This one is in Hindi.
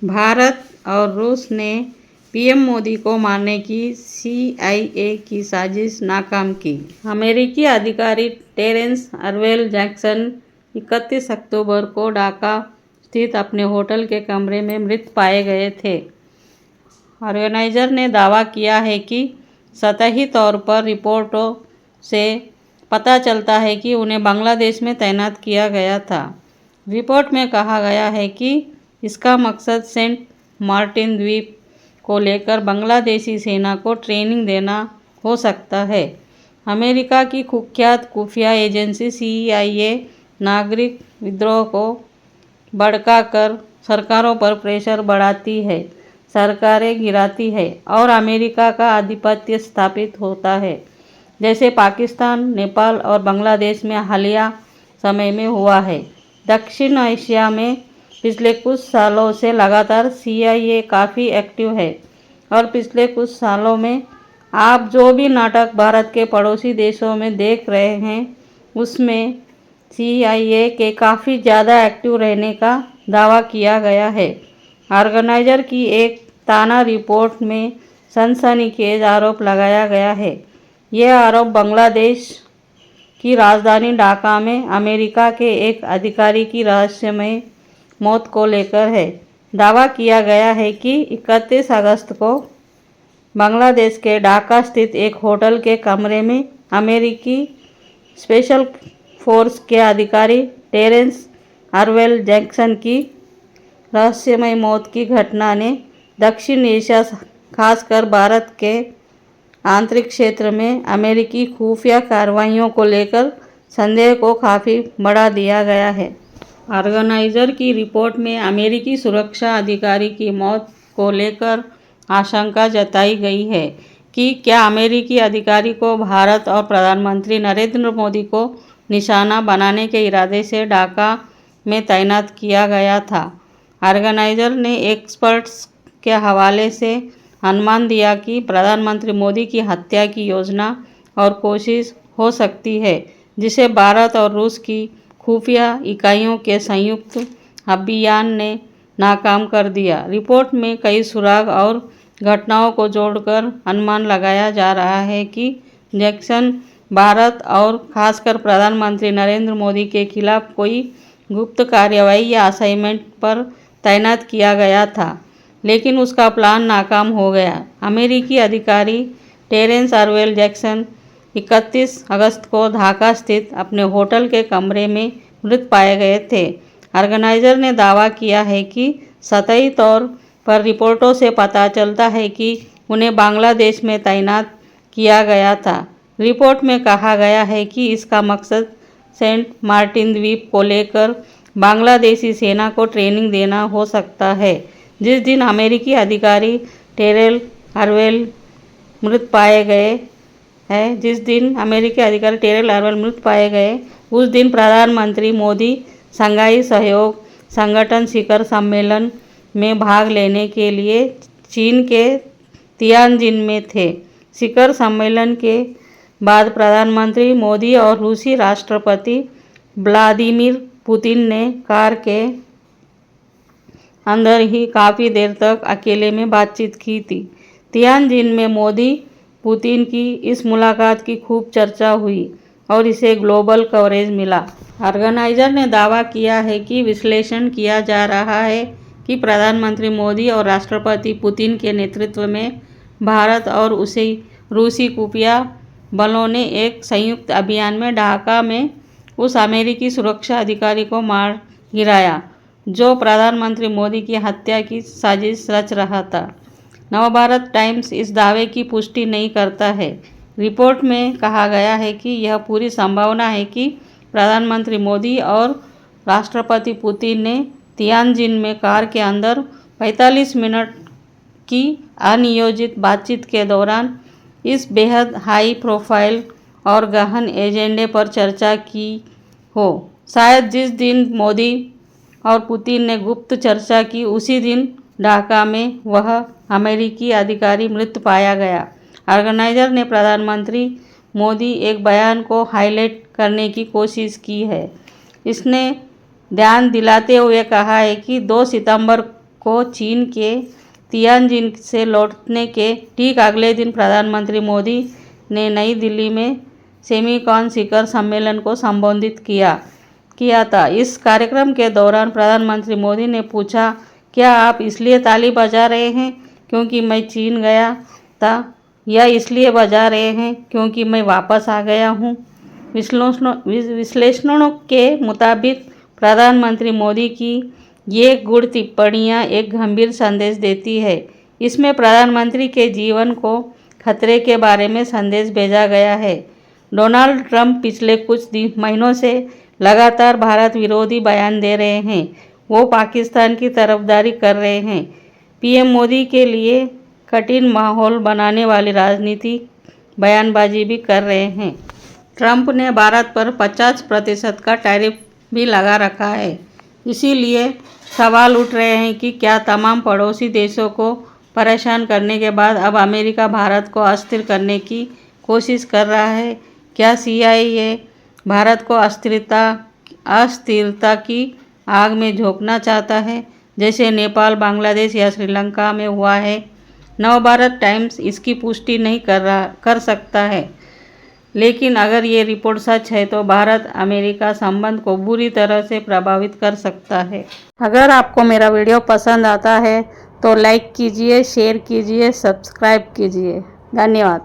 भारत और रूस ने पीएम मोदी को मारने की CIA की साजिश नाकाम की। अमेरिकी अधिकारी टेरेंस अर्वेल जैक्सन 31 अक्टूबर को ढाका स्थित अपने होटल के कमरे में मृत पाए गए थे। ऑर्गेनाइजर ने दावा किया है कि सतही तौर पर रिपोर्टों से पता चलता है कि उन्हें बांग्लादेश में तैनात किया गया था। रिपोर्ट में कहा गया है कि इसका मकसद सेंट मार्टिन द्वीप को लेकर बांग्लादेशी सेना को ट्रेनिंग देना हो सकता है। अमेरिका की कुख्यात खुफिया एजेंसी CIA नागरिक विद्रोह को भड़काकर सरकारों पर प्रेशर बढ़ाती है, सरकारें गिराती है और अमेरिका का आधिपत्य स्थापित होता है, जैसे पाकिस्तान, नेपाल और बांग्लादेश में हालिया समय में हुआ है। दक्षिण एशिया में पिछले कुछ सालों से लगातार CIA काफ़ी एक्टिव है और पिछले कुछ सालों में आप जो भी नाटक भारत के पड़ोसी देशों में देख रहे हैं उसमें CIA के काफ़ी ज़्यादा एक्टिव रहने का दावा किया गया है। ऑर्गेनाइजर की एक ताना रिपोर्ट में सनसनीखेज आरोप लगाया गया है। यह आरोप बांग्लादेश की राजधानी ढाका में अमेरिका के एक अधिकारी की रहस्यमय मौत को लेकर है। दावा किया गया है कि 31 अगस्त को बांग्लादेश के ढाका स्थित एक होटल के कमरे में अमेरिकी स्पेशल फोर्स के अधिकारी टेरेंस अर्वेल जैक्सन की रहस्यमय मौत की घटना ने दक्षिण एशिया, खासकर भारत के आंतरिक क्षेत्र में अमेरिकी खुफिया कार्रवाइयों को लेकर संदेह को काफ़ी बढ़ा दिया गया है। ऑर्गेनाइजर की रिपोर्ट में अमेरिकी सुरक्षा अधिकारी की मौत को लेकर आशंका जताई गई है कि क्या अमेरिकी अधिकारी को भारत और प्रधानमंत्री नरेंद्र मोदी को निशाना बनाने के इरादे से ढाका में तैनात किया गया था। ऑर्गेनाइजर ने एक्सपर्ट्स के हवाले से अनुमान दिया कि प्रधानमंत्री मोदी की हत्या की योजना और कोशिश हो सकती है, जिसे भारत और रूस की खुफिया इकाइयों के संयुक्त अभियान ने नाकाम कर दिया। रिपोर्ट में कई सुराग और घटनाओं को जोड़कर अनुमान लगाया जा रहा है कि जैक्सन भारत और खासकर प्रधानमंत्री नरेंद्र मोदी के खिलाफ कोई गुप्त कार्रवाई या असाइनमेंट पर तैनात किया गया था, लेकिन उसका प्लान नाकाम हो गया। अमेरिकी अधिकारी टेरेंस अर्वेल जैक्सन 31 अगस्त को ढाका स्थित अपने होटल के कमरे में मृत पाए गए थे। ऑर्गेनाइजर ने दावा किया है कि सतही तौर पर रिपोर्टों से पता चलता है कि उन्हें बांग्लादेश में तैनात किया गया था। रिपोर्ट में कहा गया है कि इसका मकसद सेंट मार्टिन द्वीप को लेकर बांग्लादेशी सेना को ट्रेनिंग देना हो सकता है। जिस दिन अमेरिकी अधिकारी टेरेल अर्वेल मृत पाए गए उस दिन प्रधानमंत्री मोदी शंघाई सहयोग संगठन शिखर सम्मेलन में भाग लेने के लिए चीन के तियानजिन में थे। शिखर सम्मेलन के बाद प्रधानमंत्री मोदी और रूसी राष्ट्रपति व्लादिमीर पुतिन ने कार के अंदर ही काफ़ी देर तक अकेले में बातचीत की थी। तियानजिन में मोदी पुतिन की इस मुलाकात की खूब चर्चा हुई और इसे ग्लोबल कवरेज मिला। ऑर्गेनाइजर ने दावा किया है कि विश्लेषण किया जा रहा है कि प्रधानमंत्री मोदी और राष्ट्रपति पुतिन के नेतृत्व में भारत और रूसी खुफिया बलों ने एक संयुक्त अभियान में ढाका में उस अमेरिकी सुरक्षा अधिकारी को मार गिराया जो प्रधानमंत्री मोदी की हत्या की साजिश रच रहा था। नवभारत टाइम्स इस दावे की पुष्टि नहीं करता है। रिपोर्ट में कहा गया है कि यह पूरी संभावना है कि प्रधानमंत्री मोदी और राष्ट्रपति पुतिन ने तियानजिन में कार के अंदर 45 मिनट की अनियोजित बातचीत के दौरान इस बेहद हाई प्रोफाइल और गहन एजेंडे पर चर्चा की हो। शायद जिस दिन मोदी और पुतिन ने गुप्त चर्चा की उसी दिन ढाका में वह अमेरिकी अधिकारी मृत पाया गया। ऑर्गेनाइजर ने प्रधानमंत्री मोदी एक बयान को हाईलाइट करने की कोशिश की है। इसने ध्यान दिलाते हुए कहा है कि 2 सितंबर को चीन के तियानजिन से लौटने के ठीक अगले दिन प्रधानमंत्री मोदी ने नई दिल्ली में सेमीकॉन शिखर सम्मेलन को संबोधित किया था। इस कार्यक्रम के दौरान प्रधानमंत्री मोदी ने पूछा, क्या आप इसलिए ताली बजा रहे हैं क्योंकि मैं चीन गया था या इसलिए बजा रहे हैं क्योंकि मैं वापस आ गया हूँ? विश्लेषणों के मुताबिक प्रधानमंत्री मोदी की ये गुड़ टिप्पणियाँ एक गंभीर संदेश देती है। इसमें प्रधानमंत्री के जीवन को खतरे के बारे में संदेश भेजा गया है। डोनाल्ड ट्रंप पिछले कुछ महीनों से लगातार भारत विरोधी बयान दे रहे हैं। वो पाकिस्तान की तरफदारी कर रहे हैं। पीएम मोदी के लिए कठिन माहौल बनाने वाली राजनीतिक बयानबाजी भी कर रहे हैं। ट्रंप ने भारत पर 50% का टैरिफ भी लगा रखा है। इसीलिए सवाल उठ रहे हैं कि क्या तमाम पड़ोसी देशों को परेशान करने के बाद अब अमेरिका भारत को अस्थिर करने की कोशिश कर रहा है? क्या CIA भारत को अस्थिरता की आग में झोंकना चाहता है, जैसे नेपाल, बांग्लादेश या श्रीलंका में हुआ है? नवभारत टाइम्स इसकी पुष्टि नहीं कर सकता है, लेकिन अगर ये रिपोर्ट सच है तो भारत अमेरिका संबंध को बुरी तरह से प्रभावित कर सकता है। अगर आपको मेरा वीडियो पसंद आता है तो लाइक कीजिए, शेयर कीजिए, सब्सक्राइब कीजिए। धन्यवाद।